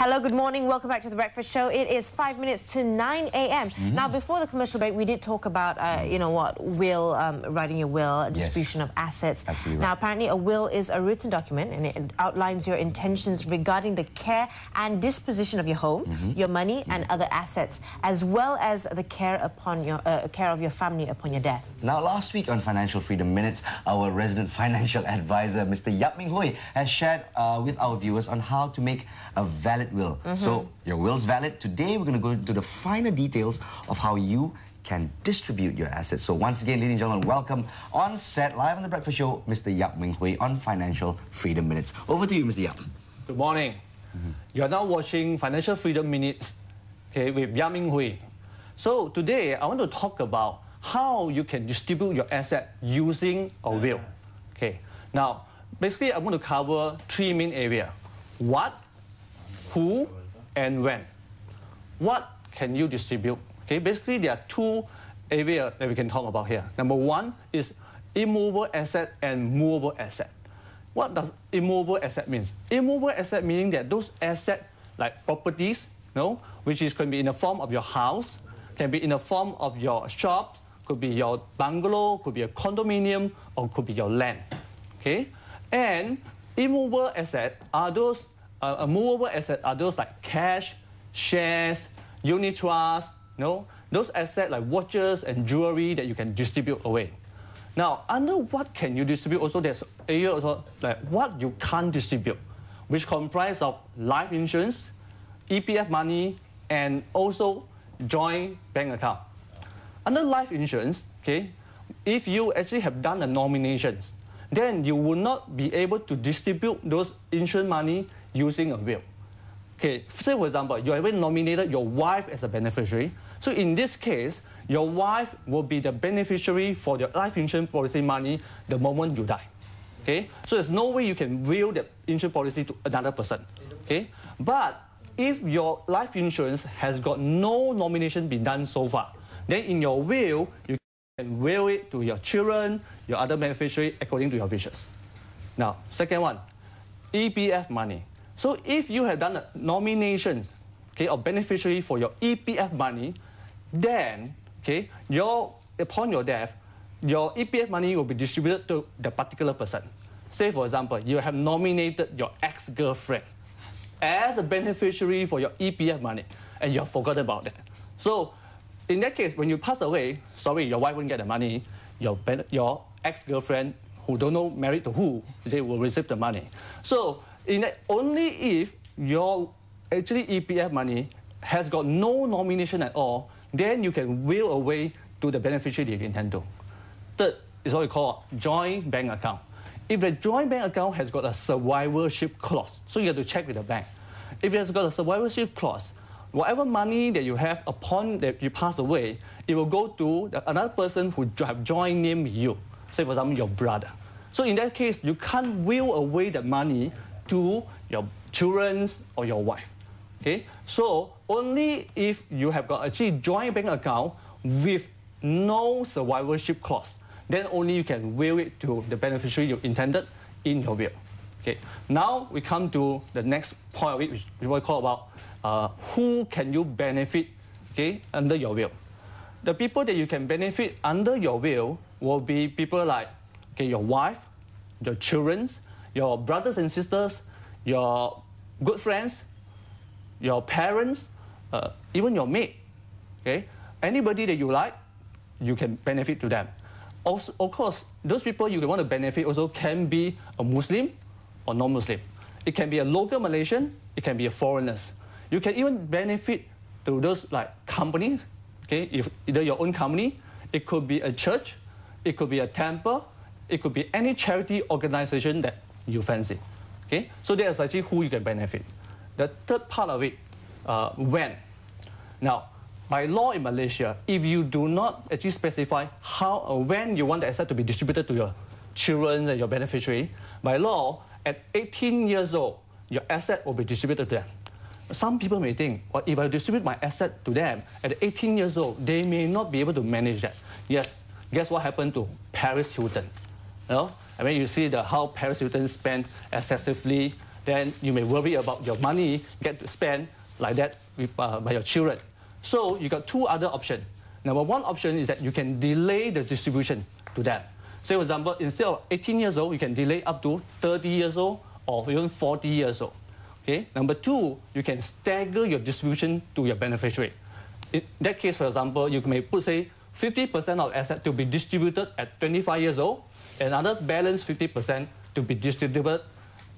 Hello, good morning. Welcome back to The Breakfast Show. It is 5 minutes to 9 a.m. Now, before the commercial break, we did talk about, will, writing your will, distribution of assets. Absolutely right. Now, apparently, a will is a written document and it outlines your intentions regarding the care and disposition of your home, your money, and other assets, as well as the care upon your care of your family upon your death. Now, last week on Financial Freedom Minutes, our resident financial advisor, Mr. Yap Ming Hui, has shared with our viewers on how to make a valid will. So, your will's valid. Today, we're going to go into the finer details of how you can distribute your assets. So, once again, ladies and gentlemen, welcome on set, live on The Breakfast Show, Mr. Yap Ming Hui on Financial Freedom Minutes. Over to you, Mr. Yap. Good morning. You are now watching Financial Freedom Minutes, with Yap Ming Hui. So, today, I want to talk about how you can distribute your asset using a will. Now, basically, I'm going to cover three main areas. What, who, and when. What can you distribute? Basically, there are two areas that we can talk about here. Number one is immovable asset and movable asset. What does immovable asset mean? Immovable asset meaning that those assets, like properties, which can be in the form of your house, can be in the form of your shop, could be your bungalow, could be a condominium, or could be your land. And immovable asset are those movable assets are those like cash, shares, unit trusts, those assets like watches and jewelry that you can distribute away. Now, under what can you distribute, also there's area also like what you can't distribute, which comprise of life insurance, EPF money, and also joint bank account. Under life insurance, if you actually have done the nominations, then you will not be able to distribute those insurance money using a will. Say, for example, you have nominated your wife as a beneficiary. So in this case, your wife will be the beneficiary for the life insurance policy money the moment you die. So there's no way you can will the insurance policy to another person. But if your life insurance has got no nomination been done so far, then in your will, you can will it to your children, your other beneficiary, according to your wishes. Now, second one, EPF money. So if you have done a nomination of beneficiary for your EPF money, then upon your death, your EPF money will be distributed to the particular person. Say, for example, you have nominated your ex-girlfriend as a beneficiary for your EPF money, and you have forgotten about that. So in that case, when you pass away, sorry, your wife won't get the money. Your ex-girlfriend, who don't know married to who, they will receive the money. So only if your actually EPF money has got no nomination at all, then you can will away to the beneficiary you intend to. Third is what we call joint bank account. If the joint bank account has got a survivorship clause, so you have to check with the bank. If it has got a survivorship clause, whatever money that you have upon that you pass away, it will go to another person who have joint name with you. Say, for example, your brother. So in that case, you can't will away the money to your children or your wife. So only if you have got actually joint bank account with no survivorship clause, then only you can will it to the beneficiary you intended in your will. Now we come to the next point of it, which we will call about who can you benefit under your will. The people that you can benefit under your will will be people like your wife, your children, your brothers and sisters, your good friends, your parents, even your mate. Anybody that you like, you can benefit to them. Also, of course, those people you want to benefit also can be a Muslim or non-Muslim. It can be a local Malaysian, it can be a foreigners. You can even benefit to those like companies, if either your own company, it could be a church, it could be a temple, it could be any charity organization that you fancy. So that's actually who you can benefit. The third part of it, when. Now, by law in Malaysia, if you do not actually specify how or when you want the asset to be distributed to your children and your beneficiary, by law, at 18 years old, your asset will be distributed to them. Some people may think, well, if I distribute my asset to them at 18 years old, they may not be able to manage that. Yes, guess what happened to Paris Hilton? I mean, you see how Paris Hilton spent excessively then you may worry about your money get spent like that by your children. So you got two other options. Number one option is that you can delay the distribution to that. Say, for example, instead of 18 years old, you can delay up to 30 years old or even 40 years old. Okay? Number two, you can stagger your distribution to your beneficiary. In that case, for example, you may put, say, 50% of assets to be distributed at 25 years old, and another balance 50% to be distributed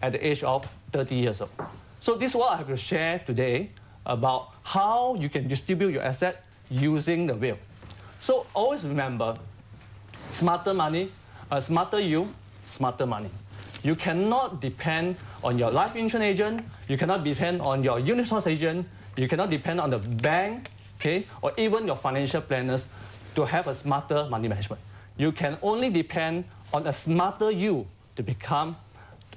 at the age of 30 years old. So this is what I have to share today about how you can distribute your asset using the will. So always remember, smarter money, smarter you, smarter money. You cannot depend on your life insurance agent, you cannot depend on your unit trust agent, you cannot depend on the bank, okay, or even your financial planners to have a smarter money management. You can only depend on a smarter you to become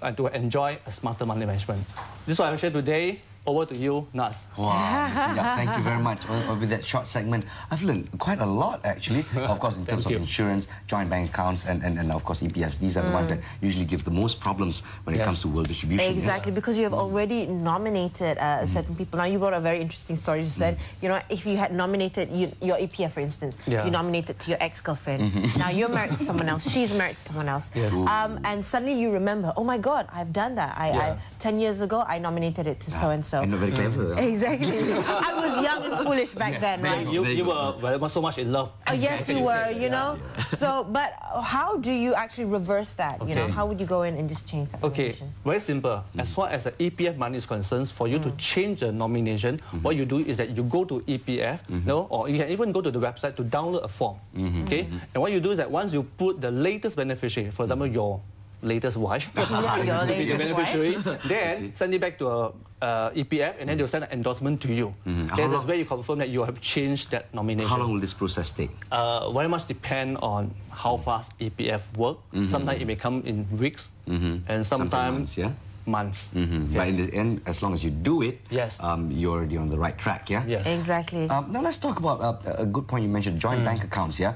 and to enjoy a smarter money management. This is what I will share today. Over to you, Nas. Wow, Mr. Yap, thank you very much. With that short segment, I've learned quite a lot, actually. Of course, in terms of insurance, joint bank accounts, and of course, EPFs. These are the ones that usually give the most problems when it comes to will distribution. Exactly, because you have already nominated certain people. Now, you brought a very interesting story. You said, you know, if you had nominated your EPF, for instance, you nominated to your ex-girlfriend. Now, you're married to someone else. She's married to someone else. And suddenly you remember, oh my God, I've done that. 10 years ago, I nominated it to so-and-so. And not very clever. Exactly. I was young and foolish back then, right? You were so much in love. Oh, yes, you were, you know. So, but how do you actually reverse that? You know, how would you go in and just change that nomination? Very simple. As far as the EPF money is concerned, for you to change the nomination, what you do is that you go to EPF, or you can even go to the website to download a form. Okay? And what you do is that once you put the latest beneficiary, for example, your latest wife, your latest beneficiary, then send it back to EPF, and then they'll send an endorsement to you. That's where you confirm that you have changed that nomination. How long will this process take? Very much depend on how fast EPF work. Sometimes it may come in weeks, and sometimes months. But in the end, as long as you do it, yes, you're already on the right track, yeah? Yes. Exactly. Now let's talk about a good point you mentioned, joint bank accounts, yeah?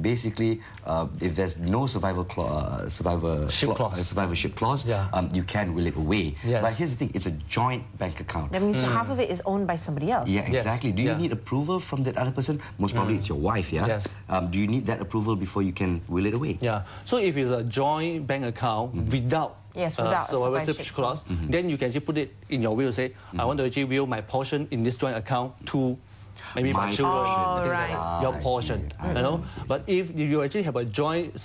Basically, if there's no survivorship clause, you can will it away. Yes. But here's the thing, it's a joint bank account. That means half of it is owned by somebody else. Yeah, exactly. Do you need approval from that other person? Most probably it's your wife, yeah? Yes. Do you need that approval before you can will it away? Yeah. So if it's a joint bank account without survivorship clause, then you can actually put it in your will, say, I want to actually will my portion in this joint account to maybe my children, your portion. You know? But if you actually have a joint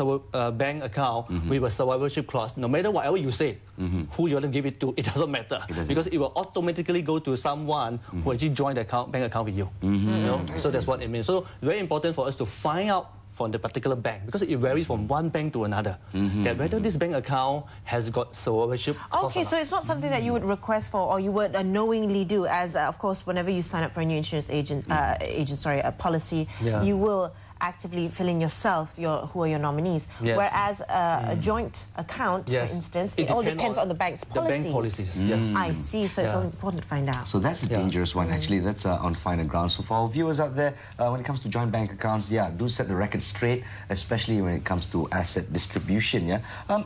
bank account with a survivorship clause, no matter whatever you say, who you want to give it to, it doesn't matter. Because it will automatically go to someone who actually joined the bank account with you. You know? So that's what it means. So very important for us to find out from the particular bank, because it varies from one bank to another, that whether this bank account has got survivorship. Okay, so it's not something that you would request for or you would knowingly do, as of course whenever you sign up for a new insurance a policy, you will actively fill in yourself who are your nominees. Whereas a joint account, for instance, it all depends on the bank's policies. The bank policies, I see, so it's important to find out. So that's a dangerous one, actually. That's on finer ground. So for our viewers out there, when it comes to joint bank accounts, do set the record straight, especially when it comes to asset distribution,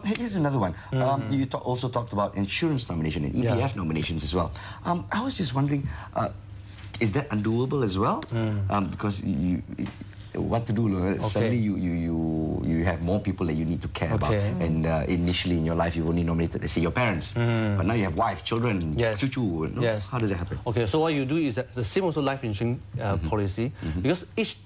here's another one. You also talked about insurance nomination and EPF nominations as well. I was just wondering, is that undoable as well? Because what to do? Suddenly you have more people that you need to care about, and initially in your life you've only nominated, let's say, your parents, but now you have wife, children, chuchu. How does that happen? Okay, so what you do is the same also life insurance policy, because each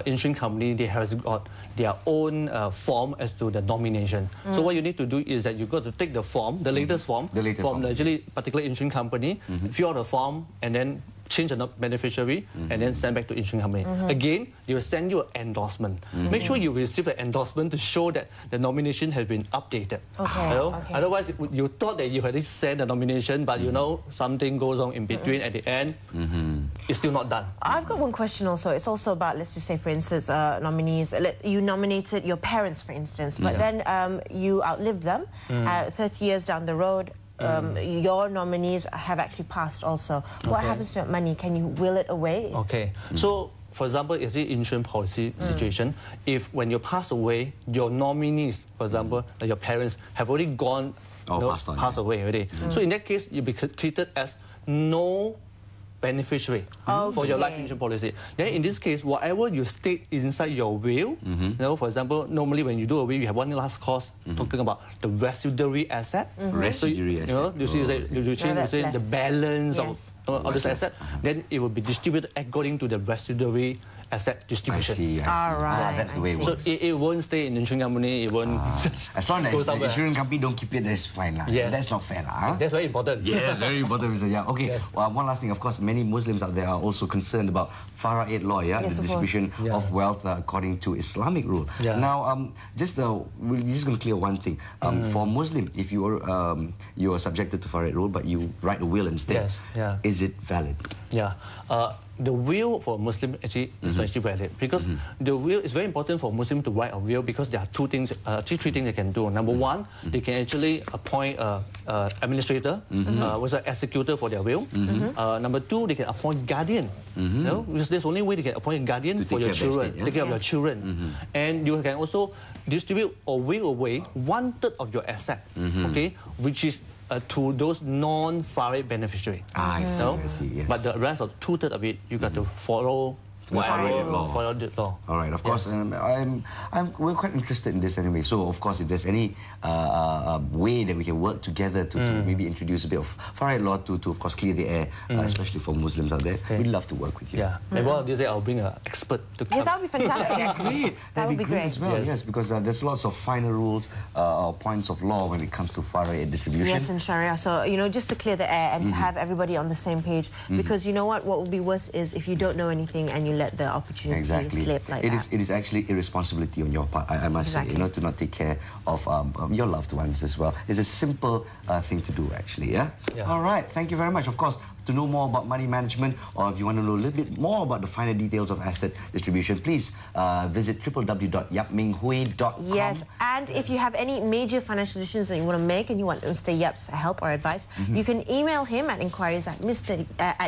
insurance company, they have got their own form as to the nomination. So what you need to do is that you've got to take the form, the latest form, from the actually particular insurance company, fill out the form, and then change the beneficiary, and then send back to insurance company. Again, they will send you an endorsement. Make sure you receive an endorsement to show that the nomination has been updated. Otherwise, you thought that you had sent the nomination, but you know, something goes on in between at the end, it's still not done. I've got one question also. It's also about, let's just say, for instance, nominees. You nominated your parents, for instance, but then you outlived them. 30 years down the road, your nominees have actually passed also. What happens to that money? Can you will it away? Okay. So, for example, it's the insurance policy situation. If when you pass away, your nominees, for example, like your parents, have already gone passed away already. So in that case, you'll be treated as no beneficiary for your life insurance policy. Then in this case, whatever you state inside your will, you know, for example, normally when you do a will, you have one last clause talking about the residuary asset. Residuary asset. You know, you see the balance of all this asset, then it will be distributed according to the residuary asset distribution. I see. All right. That's the way it works. So it won't stay in the insurance company, it won't as long go as the somewhere. insurance company don't keep it, that's fine. Yes. That's not fair. That's very important. Yeah, very important, Mr. Yap. Okay, Yes. One last thing. Of course, many Muslims out there are also concerned about Faraid law, Yes, the of distribution course. of wealth according to Islamic rule. Now, we're just going to clear one thing. For Muslim, if you are subjected to Faraid rule, but you write a will instead, is it valid? Yeah. The will for Muslim actually is actually valid because the will is very important for Muslim to write a will because there are three things they can do. Number one, they can actually appoint an administrator, was an executor for their will. Number two, they can appoint guardian. You know, because there's only way they can appoint a guardian for your children, take care of your children, and you can also distribute or will away 1/3 of your asset, okay, which is to those non-Faraid beneficiary. I see, yes. But the rest of 2/3 of it, you got to follow the law. Follow the law. All right, of course. We're quite interested in this anyway. So, of course, if there's any way that we can work together to maybe introduce a bit of Faraid law to of course, clear the air, especially for Muslims out there, we'd love to work with you. Yeah. Maybe one of these days I'll bring an expert to come. Yeah, that would be fantastic. That's great. That would be great as well. Yes, because there's lots of final rules, points of law when it comes to Faraid distribution. Yes, in Sharia. So, you know, just to clear the air and to have everybody on the same page. Because you know what will be worse is if you don't know anything and you let the opportunity slip like that. It is actually irresponsibility on your part, I must say, you know, to not take care of your loved ones as well. It's a simple thing to do, actually, yeah? All right, thank you very much. Of course, to know more about money management, or if you want to know a little bit more about the finer details of asset distribution, please visit www.yapminghui.com. Yes, and if you have any major financial decisions that you want to make and you want Mr. Yap's help or advice, you can email him at inquiries@at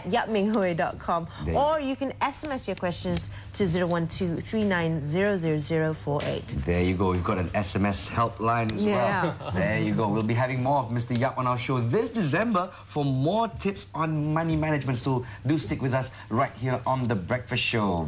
yapminghui.com, or you can SMS your questions to 01239000048. There you go. We've got an SMS helpline as well. There you go. We'll be having more of Mr. Yap on our show this December for more tips on money management. So do stick with us right here on The Breakfast Show.